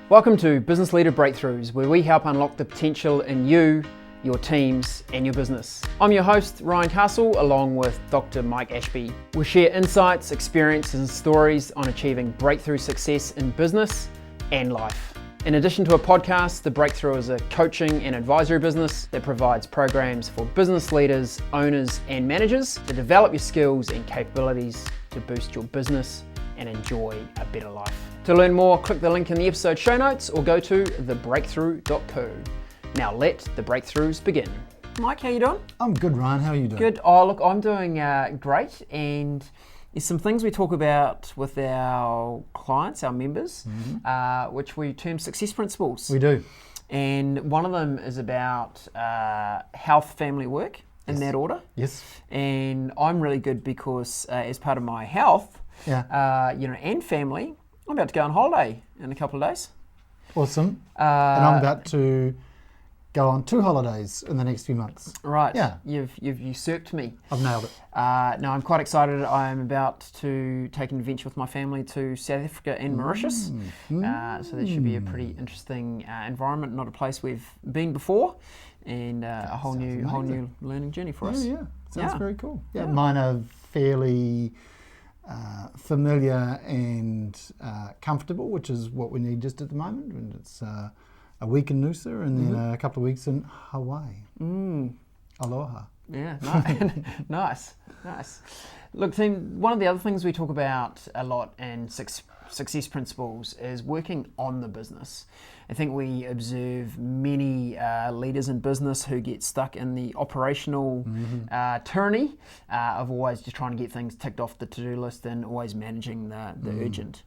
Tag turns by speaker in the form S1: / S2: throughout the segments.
S1: Welcome to Business Leader Breakthroughs, where we help unlock the potential in you, your teams, and your business. I'm your host, Ryan Castle, along with Dr. Mike Ashby. We'll share insights, experiences, and stories on achieving breakthrough success in business and life. In addition to a podcast, The Breakthrough is a coaching and advisory business that provides programs for business leaders, owners, and managers to develop your skills and capabilities to boost your business and enjoy a better life. To learn more, click the link in the episode show notes or go to thebreakthrough.co. Now let the breakthroughs begin. Mike, how you doing?
S2: I'm good, Ryan. How are you doing?
S1: Good. Oh, look, I'm doing great. And there's some things we talk about with our clients, our members, which we term success principles.
S2: We do.
S1: And one of them is about health, family, work, in that order.
S2: Yes.
S1: And I'm really good because as part of my health, and family, I'm about to go on holiday in a couple of days.
S2: Awesome. And I'm about to go on 2 holidays in the next few months.
S1: Right.
S2: Yeah.
S1: You've usurped me.
S2: I've nailed it.
S1: No, I'm quite excited. I'm about to take an adventure with my family to South Africa and Mauritius. So that should be a pretty interesting environment, not a place we've been before, and a whole new learning journey for us.
S2: Yeah. Sounds very cool. Yeah. Mine are fairly familiar and comfortable, which is what we need just at the moment. And it's a week in Noosa and then a couple of weeks in Hawaii. Aloha.
S1: Yeah, nice. Look, team, one of the other things we talk about a lot in success principles is working on the business. I think we observe many leaders in business who get stuck in the operational tyranny of always just trying to get things ticked off the to-do list and always managing the urgent.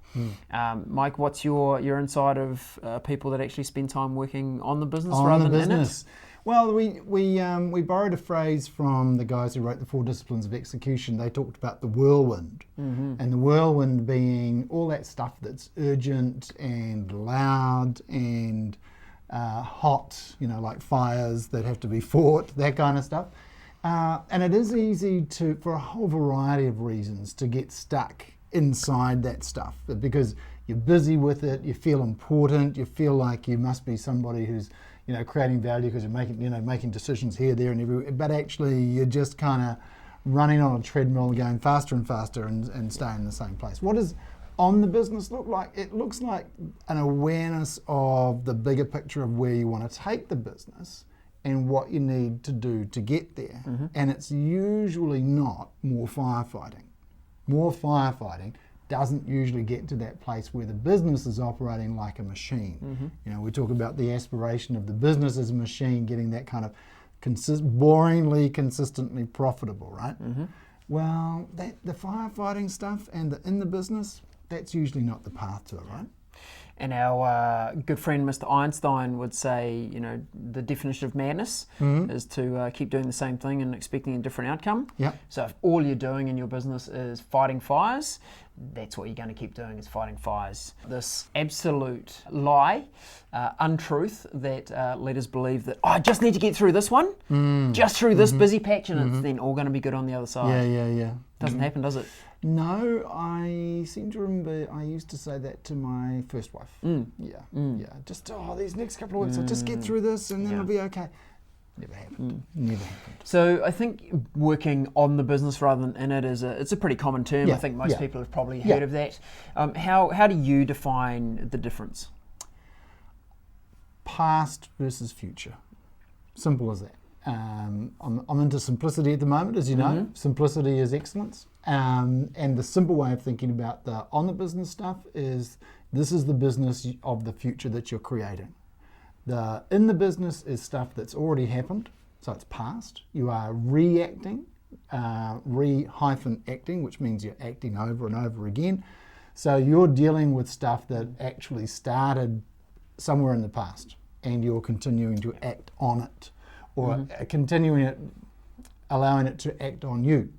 S1: Mike, what's your insight of people that actually spend time working on the business rather than in it?
S2: Well, we borrowed a phrase from the guys who wrote the 4 Disciplines of Execution. They talked about the whirlwind, and the whirlwind being all that stuff that's urgent and loud and hot, like fires that have to be fought, that kind of stuff. And it is easy for a whole variety of reasons, to get stuck inside that stuff because you're busy with it, you feel important, you feel like you must be somebody who's creating value because you're making decisions here, there, and everywhere. But actually, you're just kind of running on a treadmill, going faster and faster, and staying in the same place. What does on the business look like? It looks like an awareness of the bigger picture of where you want to take the business and what you need to do to get there. And it's usually not more firefighting. More firefighting doesn't usually get to that place where the business is operating like a machine. We talk about the aspiration of the business as a machine, getting that kind of boringly, consistently profitable, right? Well, the firefighting stuff and in the business, that's usually not the path to it, right?
S1: And our good friend Mr. Einstein would say, the definition of madness is to keep doing the same thing and expecting a different outcome. So if all you're doing in your business is fighting fires, that's what you're going to keep doing, is fighting fires. This absolute lie, untruth that leaders believe that, I just need to get through this one, just through this busy patch, and it's then all going to be good on the other side.
S2: Yeah.
S1: Doesn't happen, does it?
S2: No, I seem to remember I used to say that to my first wife. Just, these next couple of weeks, I'll just get through this and then it'll be okay. Never happened.
S1: So I think working on the business rather than in it it's a pretty common term. I think most people have probably heard of that. How do you define the difference? Past
S2: versus future. Simple as that. I'm into simplicity at the moment, as you know. Simplicity is excellence. And the simple way of thinking about the on the business stuff is this is the business of the future that you're creating. The in the business is stuff that's already happened, so it's past. You are reacting, re-acting, which means you're acting over and over again. So you're dealing with stuff that actually started somewhere in the past, and you're continuing to act on it, or allowing it to act on you.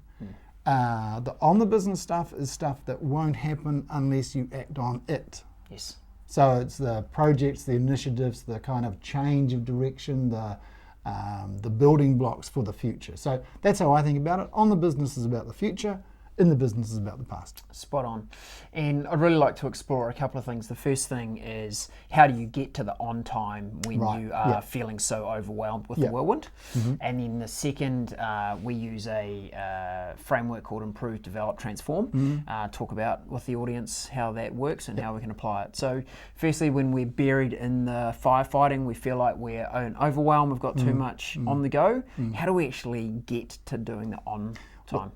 S2: The on the business stuff is stuff that won't happen unless you act on it.
S1: Yes.
S2: So it's the projects, the initiatives, the kind of change of direction, the building blocks for the future. So that's how I think about it. On the business is about the future. in the business is about the past.
S1: Spot on. And I'd really like to explore a couple of things. The first thing is, how do you get to the on time when you are feeling so overwhelmed with the whirlwind? And then the second, we use a framework called Improve, Develop, Transform. Talk about with the audience how that works and how we can apply it. So firstly, when we're buried in the firefighting, we feel like we're overwhelmed, we've got too much on the go. How do we actually get to doing the on time?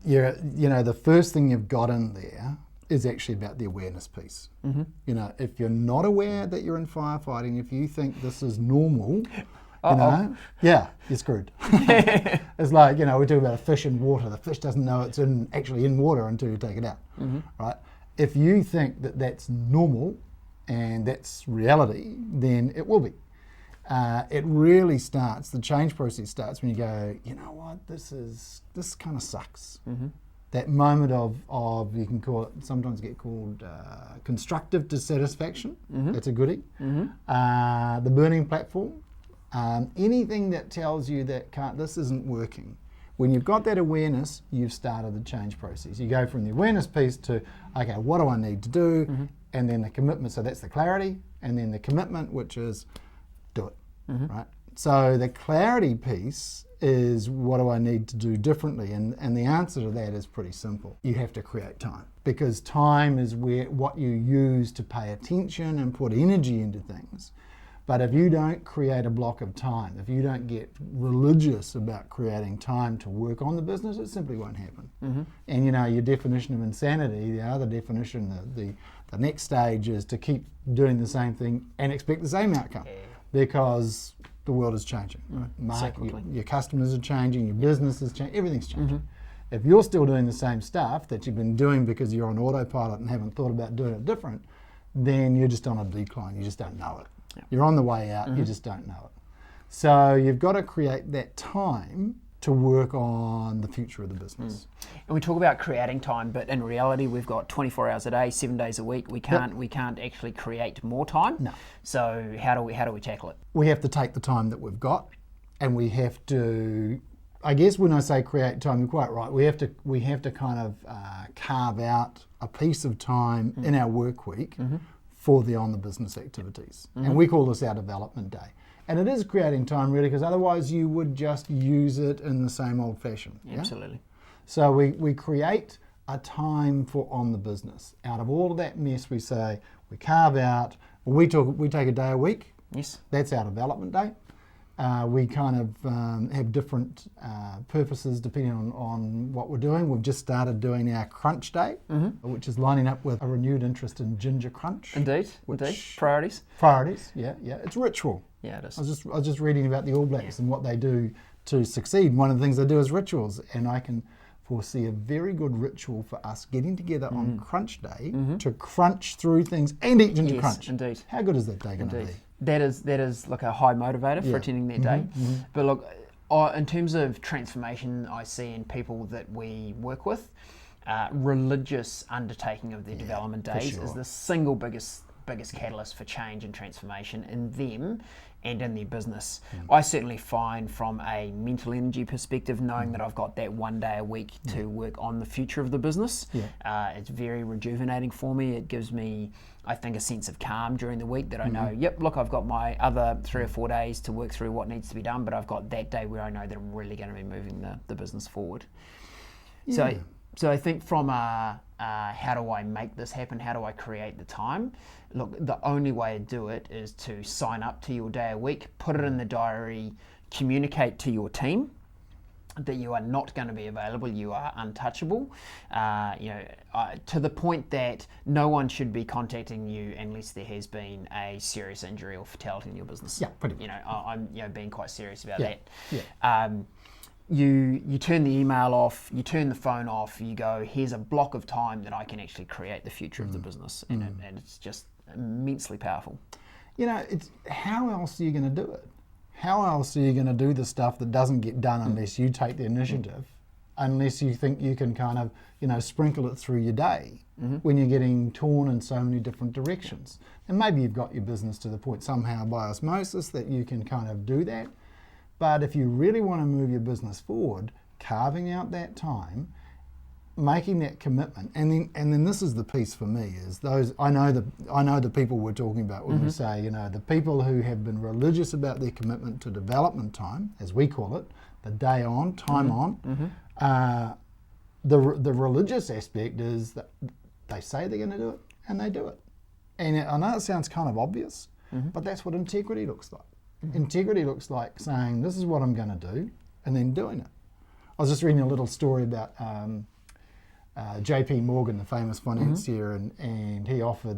S2: Yeah, you know, the first thing you've got in there is actually about the awareness piece. You know, if you're not aware that you're in firefighting, if you think this is normal, you know, yeah, you're screwed. It's like, you know, we talk about a fish in water. The fish doesn't know it's actually in water until you take it out, right? If you think that that's normal and that's reality, then it will be. It really starts, the change process starts when you go, you know what, this kind of sucks. That moment of you can call it, sometimes get called constructive dissatisfaction. That's a goodie. The burning platform. Anything that tells you that this isn't working. When you've got that awareness, you've started the change process. You go from the awareness piece to, okay, what do I need to do? And then the commitment, so that's the clarity, and then the commitment, which is do it, right? So the clarity piece is, what do I need to do differently? And the answer to that is pretty simple. You have to create time, because time is what you use to pay attention and put energy into things. But if you don't create a block of time, if you don't get religious about creating time to work on the business, it simply won't happen. And you know, your definition of insanity, the other definition, the next stage is to keep doing the same thing and expect the same outcome. Because the world is changing. Right? Your customers are changing, your business is changing, everything's changing. If you're still doing the same stuff that you've been doing because you're on autopilot and haven't thought about doing it different, then you're just on a decline, you just don't know it. You're on the way out, you just don't know it. So you've got to create that time to work on the future of the business.
S1: And we talk about creating time, but in reality, we've got 24 hours a day, 7 days a week. We can't actually create more time.
S2: No.
S1: So how do we tackle it?
S2: We have to take the time that we've got, and we have to, I guess when I say create time, you're quite right. We have to kind of carve out a piece of time in our work week for the on the business activities. And we call this our development day. And it is creating time, really, because otherwise you would just use it in the same old fashion.
S1: Absolutely.
S2: So we create a time for on the business. Out of all of that mess, we say, we carve out, we take a day a week.
S1: Yes.
S2: That's our development day. We kind of have different purposes depending on what we're doing. We've just started doing our crunch day, which is lining up with a renewed interest in ginger crunch.
S1: Indeed. Priorities.
S2: Priorities, yeah. It's ritual.
S1: Yeah, it is.
S2: I was just reading about the All Blacks and what they do to succeed. One of the things they do is rituals, and I can foresee a very good ritual for us getting together on crunch day to crunch through things and eat ginger crunch.
S1: Indeed.
S2: How good is that day going to be?
S1: That is like a high motivator for attending that day. But look, in terms of transformation, I see in people that we work with, religious undertaking of their development days is the single biggest catalyst for change and transformation in them and in their business. I certainly find, from a mental energy perspective, knowing that I've got that 1 day a week to work on the future of the business, it's very rejuvenating for me. It gives me, I think, a sense of calm during the week that I know, look, I've got my other 3 or 4 days to work through what needs to be done, but I've got that day where I know that I'm really going to be moving the business forward. So I think from how do I make this happen? How do I create the time? Look, the only way to do it is to sign up to your day a week, put it in the diary, communicate to your team that you are not going to be available, you are untouchable, to the point that no one should be contacting you unless there has been a serious injury or fatality in your business.
S2: Yeah, pretty much.
S1: I'm being quite serious about that. You turn the email off, you turn the phone off, you go, here's a block of time that I can actually create the future of the business, and it's just immensely powerful.
S2: It's how else are you going to do it? How else are you going to do the stuff that doesn't get done unless you take the initiative, unless you think you can kind of, sprinkle it through your day when you're getting torn in so many different directions? And maybe you've got your business to the point somehow by osmosis that you can kind of do that. But if you really want to move your business forward, carving out that time making that commitment, and then this is the piece for me, is those I know the people we're talking about when we say, the people who have been religious about their commitment to development time, as we call it, the day on, time on. The religious aspect is that they say they're going to do it, and they do it. And I know it sounds kind of obvious, but that's what integrity looks like. Integrity looks like saying, this is what I'm going to do, and then doing it. I was just reading a little story about JP Morgan, the famous financier, and he offered,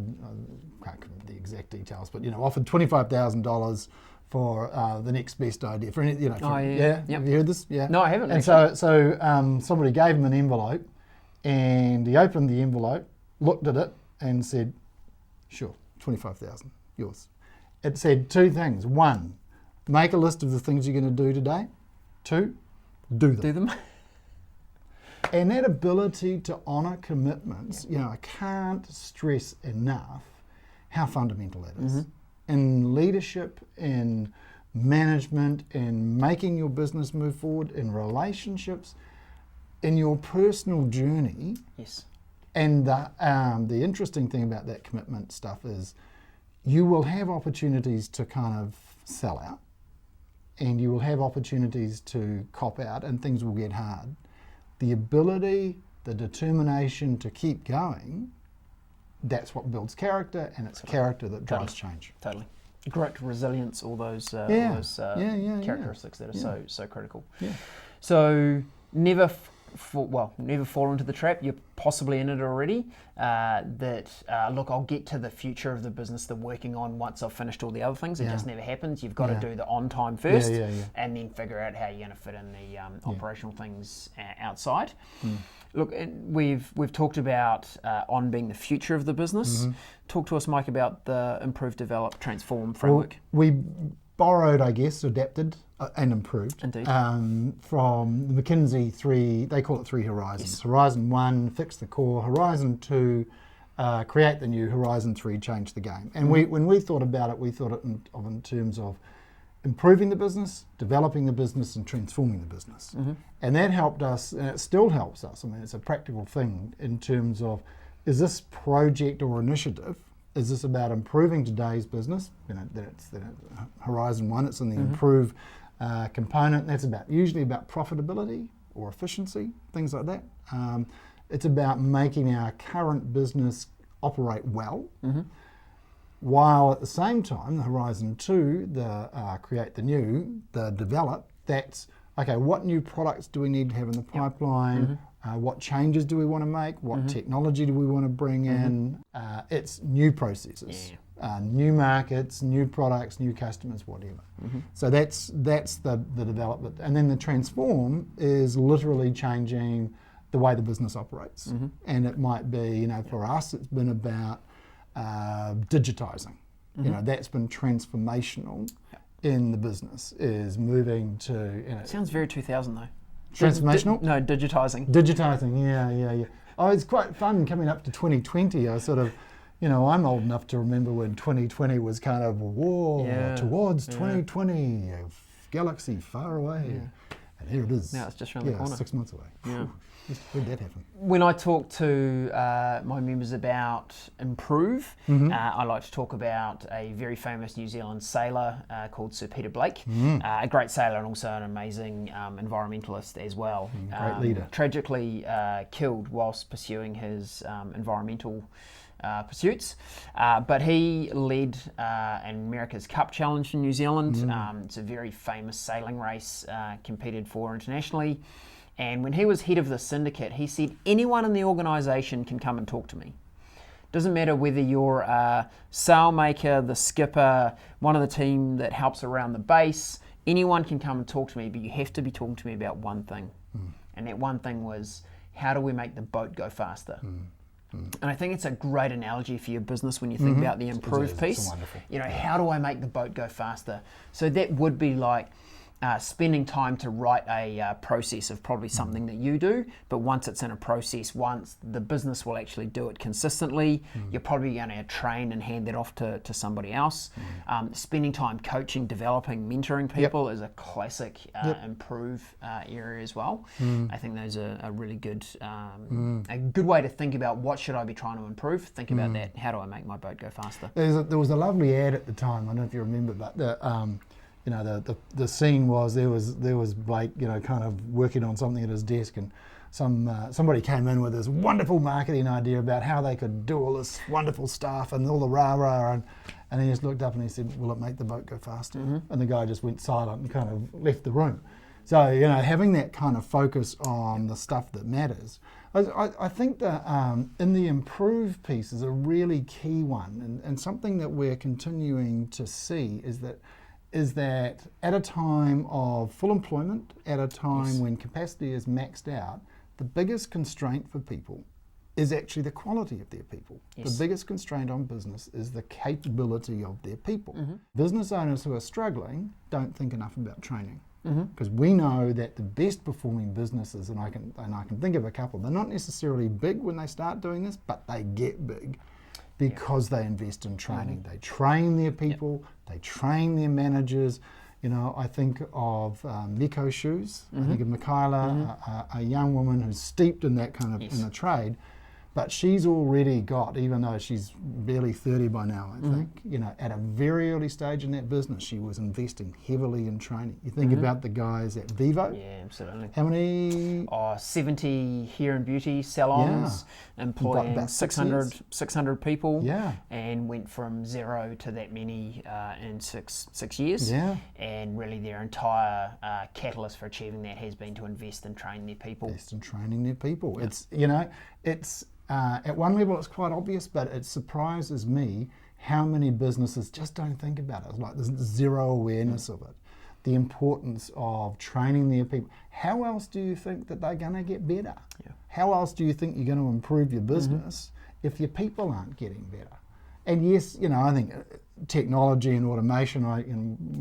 S2: I can't remember the exact details, but offered $25,000 for the next best idea. For any,
S1: Yep.
S2: Have you heard this? Yeah.
S1: No, I haven't.
S2: And so somebody gave him an envelope, and he opened the envelope, looked at it, and said, "Sure, 25,000, yours." It said two things: one, make a list of the things you're going to do today. Two, do them. And that ability to honour commitments, I can't stress enough how fundamental that is. In leadership, in management, in making your business move forward, in relationships, in your personal journey.
S1: Yes.
S2: And the interesting thing about that commitment stuff is you will have opportunities to kind of sell out, and you will have opportunities to cop out, and things will get hard. The ability, the determination to keep going, that's what builds character, and it's character that drives change.
S1: Totally. Grit, resilience, all those characteristics that are so critical.
S2: Yeah.
S1: So never fall into the trap. You're possibly in it already. Look, I'll get to the future of the business they're working on once I've finished all the other things. It just never happens. You've got to do the on time first, and then figure out how you're going to fit in the operational things outside. Look, we've talked about on being the future of the business. Talk to us, Mike, about the improve, develop, transform framework.
S2: Well, we borrowed, I guess, adapted and improved.
S1: Indeed.
S2: From the McKinsey they call it 3 horizons. Yes. Horizon 1, fix the core. Horizon 2, create the new. Horizon 3, change the game. And when we thought about it, we thought it in terms of improving the business, developing the business, and transforming the business. And that helped us, and it still helps us. I mean, it's a practical thing in terms of, is this project or initiative, is this about improving today's business? That's Horizon 1, it's in the improve component. That's usually about profitability or efficiency, things like that. It's about making our current business operate well, while at the same time, the Horizon 2, the create the new, the develop, that's, okay, what new products do we need to have in the pipeline? What changes do we want to make? What technology do we want to bring in? It's new processes, new markets, new products, new customers, whatever. So that's the development. And then the transform is literally changing the way the business operates. And it might be, for us, it's been about digitizing. That's been transformational in the business, is moving to...
S1: Sounds very 2000 though.
S2: Transformational?
S1: No, digitizing.
S2: Digitizing, yeah. Oh, it's quite fun coming up to 2020. I sort of, I'm old enough to remember when 2020 was kind of towards 2020, a galaxy far away. And here it is.
S1: Now it's just around the corner.
S2: 6 months away.
S1: Yeah.
S2: When did that happen?
S1: When I talk to my members about improve, I like to talk about a very famous New Zealand sailor called Sir Peter Blake, a great sailor and also an amazing environmentalist as well.
S2: Great leader.
S1: Tragically killed whilst pursuing his environmental pursuits, but he led an America's Cup Challenge in New Zealand. It's a very famous sailing race competed for internationally. And when he was head of the syndicate, he said, anyone in the organisation can come and talk to me. Doesn't matter whether you're a sailmaker, the skipper, one of the team that helps around the base, anyone can come and talk to me, but you have to be talking to me about one thing. And that one thing was, how do we make the boat go faster? And I think it's a great analogy for your business when you think about the improve piece.
S2: Wonderful.
S1: How do I make the boat go faster? So that would be like, spending time to write a process of probably something that you do, but once it's in a process, once the business will actually do it consistently, you're probably going to train and hand that off to somebody else. Spending time coaching, developing, mentoring people is a classic improve area as well. I think those are a really good a good way to think about what should I be trying to improve. Think about that. How do I make my boat go faster?
S2: There was a lovely ad at the time. I don't know if you remember, but the scene was there was Blake, kind of working on something at his desk, and somebody came in with this wonderful marketing idea about how they could do all this wonderful stuff and all the rah-rah, and he just looked up and he said, "Will it make the boat go faster?" And the guy just went silent and kind of left the room. So, having that kind of focus on the stuff that matters, I think that in the improve piece is a really key one, and something that we're continuing to see is that at a time of full employment, at a time when capacity is maxed out, the biggest constraint for people is actually the quality of their people. The biggest constraint on business is the capability of their people. Business owners who are struggling don't think enough about training. Because we know that the best performing businesses, and I can think of a couple, they're not necessarily big when they start doing this, but they get big because they invest in training. They train their people, they train their managers. I think of Miko Shoes. I think of Michaela, a young woman who's steeped in that kind of in the trade. But she's already got, even though she's barely 30 by now, I think, at a very early stage in that business, she was investing heavily in training. You think about the guys at Vivo.
S1: Yeah, absolutely.
S2: How many?
S1: 70 hair and beauty salons, employing
S2: about
S1: 600 people,
S2: and
S1: went from zero to that many in six years.
S2: Yeah.
S1: And really their entire catalyst for achieving that has been to invest and train their people.
S2: Invest in training their people. It's at one level it's quite obvious, but it surprises me how many businesses just don't think about it. It's like there's zero awareness of it. The importance of training their people. How else do you think that they're going to get better? How else do you think you're going to improve your business if your people aren't getting better? And yes, I think technology and automation,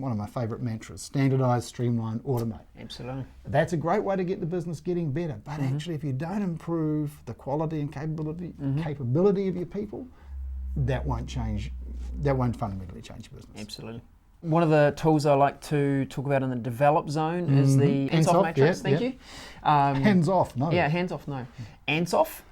S2: one of my favourite mantras, standardise, streamline, automate.
S1: Absolutely.
S2: That's a great way to get the business getting better. But actually, if you don't improve the quality and capability of your people, that won't fundamentally change your business.
S1: Absolutely. One of the tools I like to talk about in the develop zone is the hands-off matrix. Thank you.
S2: Hands-off, no.
S1: Yeah, hands-off, no. Hands-off,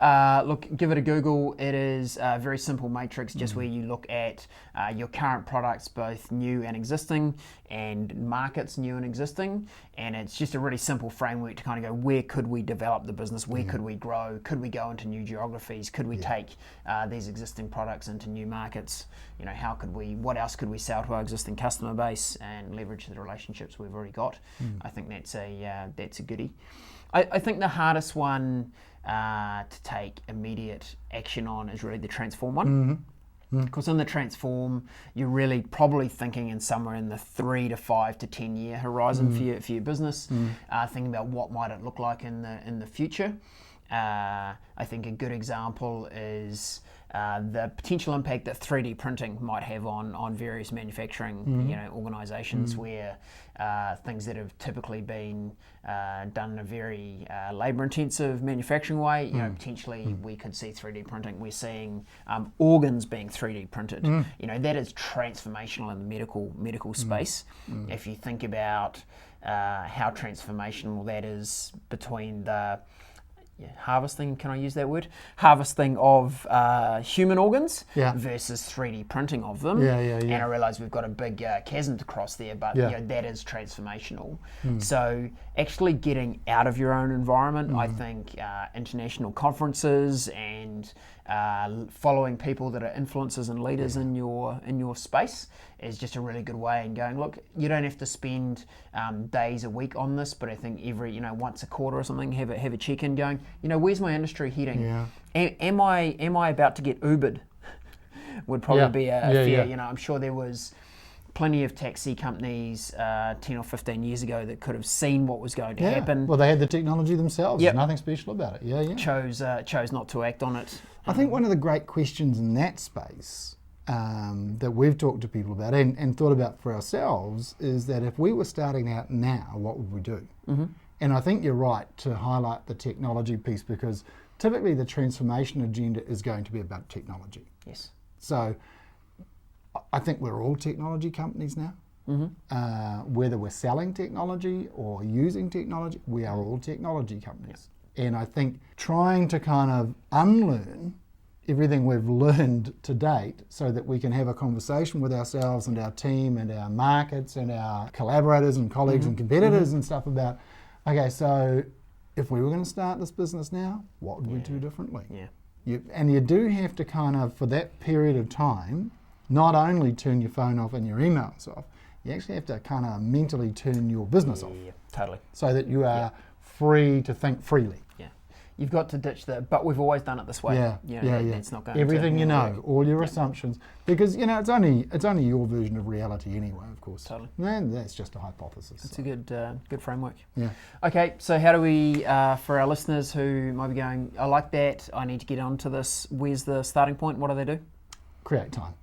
S1: look, give it a Google. It is a very simple matrix, just where you look at your current products, both new and existing, and markets new and existing. And it's just a really simple framework to kind of go, where could we develop the business? Where could we grow? Could we go into new geographies? Could we take these existing products into new markets? What else could we sell to our existing customer base and leverage the relationships we've already got? I think that's a goodie. I think the hardest one to take immediate action on is really the transform one. Because in the transform, you're really probably thinking in somewhere in the 3 to 5 to 10 year horizon for your business, thinking about what might it look like in the future. I think a good example is the potential impact that 3D printing might have on various manufacturing organisations, where things that have typically been done in a very labour-intensive manufacturing way, potentially we could see 3D printing. We're seeing organs being 3D printed. That is transformational in the medical space. If you think about how transformational that is between the harvesting, can I use that word? Harvesting of human organs versus 3D printing of them. And I realise we've got a big chasm to cross there, but that is transformational. So actually getting out of your own environment, I think international conferences and following people that are influencers and leaders in your space is just a really good way, and going, look, you don't have to spend days a week on this, but I think every once a quarter or something, have a check-in going, where's my industry heading? Am I about to get Ubered? Would probably be a fair, I'm sure there was plenty of taxi companies 10 or 15 years ago that could have seen what was going to happen.
S2: Well, they had the technology themselves. There's nothing special about it.
S1: Chose not to act on it.
S2: I think one of the great questions in that space that we've talked to people about and thought about for ourselves is that if we were starting out now, what would we do? Mm-hmm. And I think you're right to highlight the technology piece, because typically the transformation agenda is going to be about technology.
S1: Yes.
S2: So I think we're all technology companies now. Mm-hmm. Whether we're selling technology or using technology, we are all technology companies. Yep. And I think trying to kind of unlearn everything we've learned to date so that we can have a conversation with ourselves and our team and our markets and our collaborators and colleagues and competitors and stuff about, okay, so if we were going to start this business now, what would we do differently? Yeah. And you do have to kind of, for that period of time, not only turn your phone off and your emails off, you actually have to kind of mentally turn your business off.
S1: Yeah, totally.
S2: So that you are free to think freely.
S1: Yeah. You've got to ditch but we've always done it this way. It's not going
S2: everything
S1: to
S2: you know, all your assumptions, because it's only your version of reality anyway, of course.
S1: Totally.
S2: And that's just a hypothesis.
S1: It's a good framework.
S2: Yeah.
S1: Okay, so how do we, for our listeners who might be going, I like that, I need to get onto this, where's the starting point? What do they do?
S2: Create time.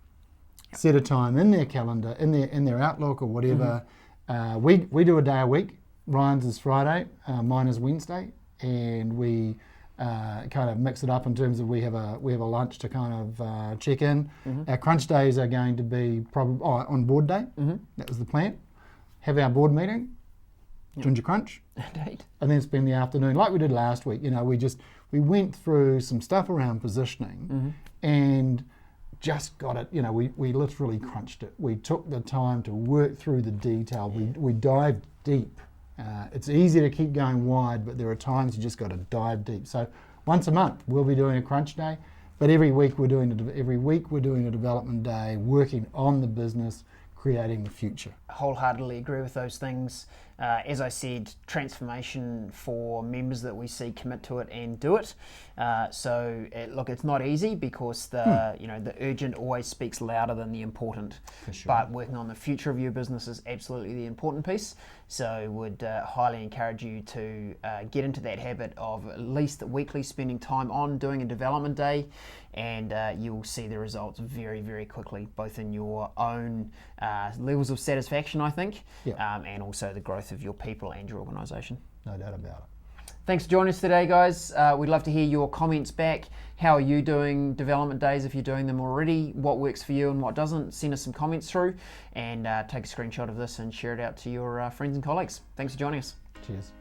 S2: Yep. Set a time in their calendar, in their Outlook or whatever. Mm-hmm. We do a day a week. Ryan's is Friday, mine is Wednesday, and we kind of mix it up in terms of we have a lunch to kind of check in. Mm-hmm. Our crunch days are going to be probably on board day. Mm-hmm. That was the plan. Have our board meeting, ginger crunch,
S1: Indeed.
S2: And then spend the afternoon like we did last week. We went through some stuff around positioning and just got it. We literally crunched it. We took the time to work through the detail. We dived deep. It's easy to keep going wide, but there are times you just got to dive deep. So once a month we'll be doing a crunch day, but every week we're doing a development day, working on the business, creating the future.
S1: Wholeheartedly agree with those things. As I said, transformation for members that we see commit to it and do it. It's not easy because the urgent always speaks louder than the important.
S2: For sure.
S1: But working on the future of your business is absolutely the important piece. So would highly encourage you to get into that habit of at least weekly spending time on doing a development day, and you'll see the results very, very quickly, both in your own levels of satisfaction, I think, and also the growth of your people and your organisation.
S2: No doubt about it.
S1: Thanks for joining us today, guys. We'd love to hear your comments back. How are you doing development days if you're doing them already? What works for you and what doesn't? Send us some comments through and take a screenshot of this and share it out to your friends and colleagues. Thanks for joining us.
S2: Cheers.